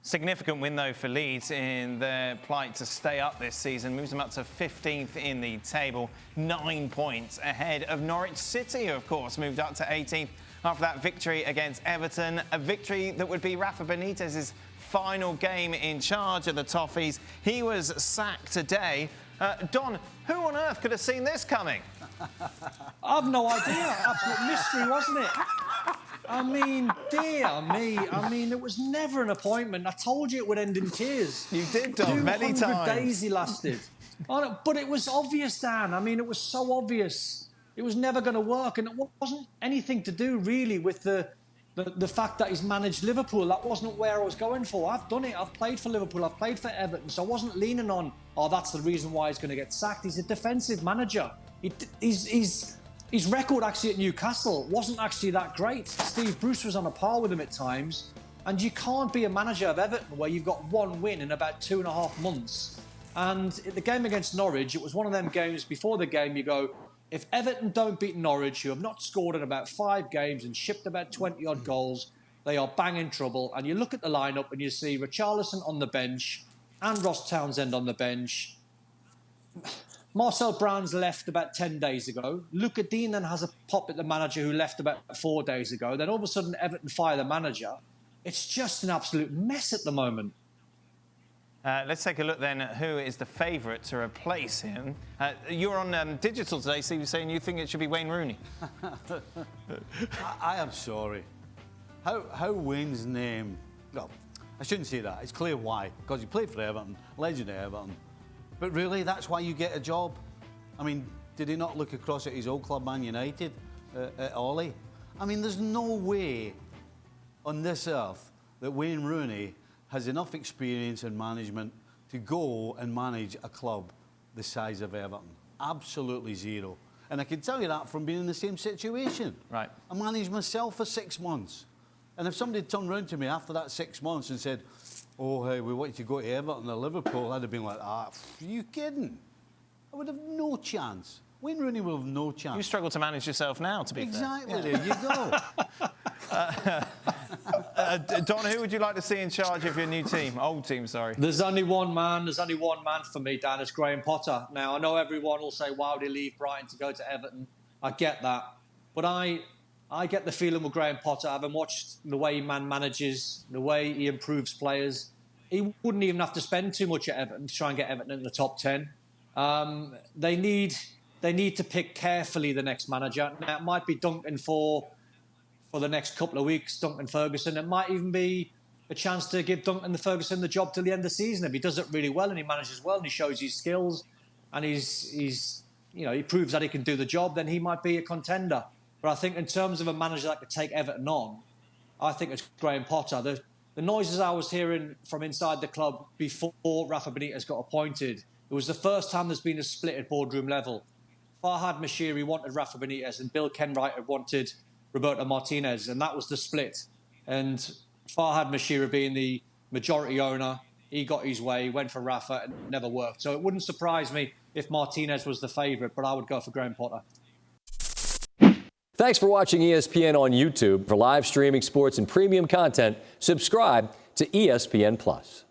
Significant win, though, for Leeds in their plight to stay up this season. Moves them up to 15th in the table, 9 points ahead of Norwich City, who, of course, moved up to 18th after that victory against Everton. A victory that would be Rafa Benitez's final game in charge of the Toffees. He was sacked today. Don, who on earth could have seen this coming? I've no idea. Absolute mystery, wasn't it? I mean, dear me. I mean, it was never an appointment. I told you it would end in tears. You did, Don, many times. 200 days he lasted. But it was obvious, Dan. I mean, it was so obvious. It was never going to work. And it wasn't anything to do, really, with the fact that he's managed Liverpool. That wasn't where I was going for. I've done it. I've played for Liverpool. I've played for Everton. So I wasn't leaning on, oh, that's the reason why he's going to get sacked. He's a defensive manager. His record actually at Newcastle wasn't actually that great. Steve Bruce was on a par with him at times. And you can't be a manager of Everton where you've got one win in about 2.5 months. And in the game against Norwich, it was one of them games before the game you go, if Everton don't beat Norwich, who have not scored in about 5 games and shipped about 20-odd goals, they are bang in trouble. And you look at the lineup and you see Richarlison on the bench and Ross Townsend on the bench. Marcel Brands left about 10 days ago. Luca Dean then has a pop at the manager who left about 4 days ago. Then all of a sudden, Everton fire the manager. It's just an absolute mess at the moment. Let's take a look then at who is the favourite to replace him. You were on digital today, so you were saying you think it should be Wayne Rooney. I am sorry. How Wayne's name... Well, I shouldn't say that. It's clear why. Because he played for Everton, legend of Everton. But really, that's why you get a job. I mean, did he not look across at his old club, Man United, at Ollie? I mean, there's no way on this earth that Wayne Rooney has enough experience in management to go and manage a club the size of Everton. Absolutely zero. And I can tell you that from being in the same situation. Right. I managed myself for 6 months. And if somebody had turned round to me after that 6 months and said, oh, hey, we want you to go to Everton or Liverpool, I'd have been like, are you kidding? I would have no chance. Wayne Rooney will have no chance. You struggle to manage yourself now, to be fair. Exactly, there you go. Don, who would you like to see in charge of your new team? Old team, sorry. There's only one man. There's only one man for me, Dan. It's Graham Potter. Now, I know everyone will say, why would he leave Brighton to go to Everton? I get that. But I get the feeling with Graham Potter, having watched the way he manages, the way he improves players, he wouldn't even have to spend too much at Everton to try and get Everton in the top 10. They need to pick carefully the next manager. Now, it might be Duncan for the next couple of weeks, Duncan Ferguson. It might even be a chance to give Duncan Ferguson the job till the end of the season. If he does it really well and he manages well and he shows his skills and he proves that he can do the job, then he might be a contender. But I think in terms of a manager that could take Everton on, I think it's Graham Potter. The noises I was hearing from inside the club before Rafa Benitez got appointed, it was the first time there's been a split at boardroom level. Farhad Moshiri wanted Rafa Benitez and Bill Kenwright wanted Roberto Martinez, and that was the split. And Farhad Moshiri being the majority owner, he got his way, went for Rafa, and it never worked. So it wouldn't surprise me if Martinez was the favourite, but I would go for Graham Potter. Thanks for watching ESPN on YouTube. For live streaming sports and premium content, subscribe to ESPN+.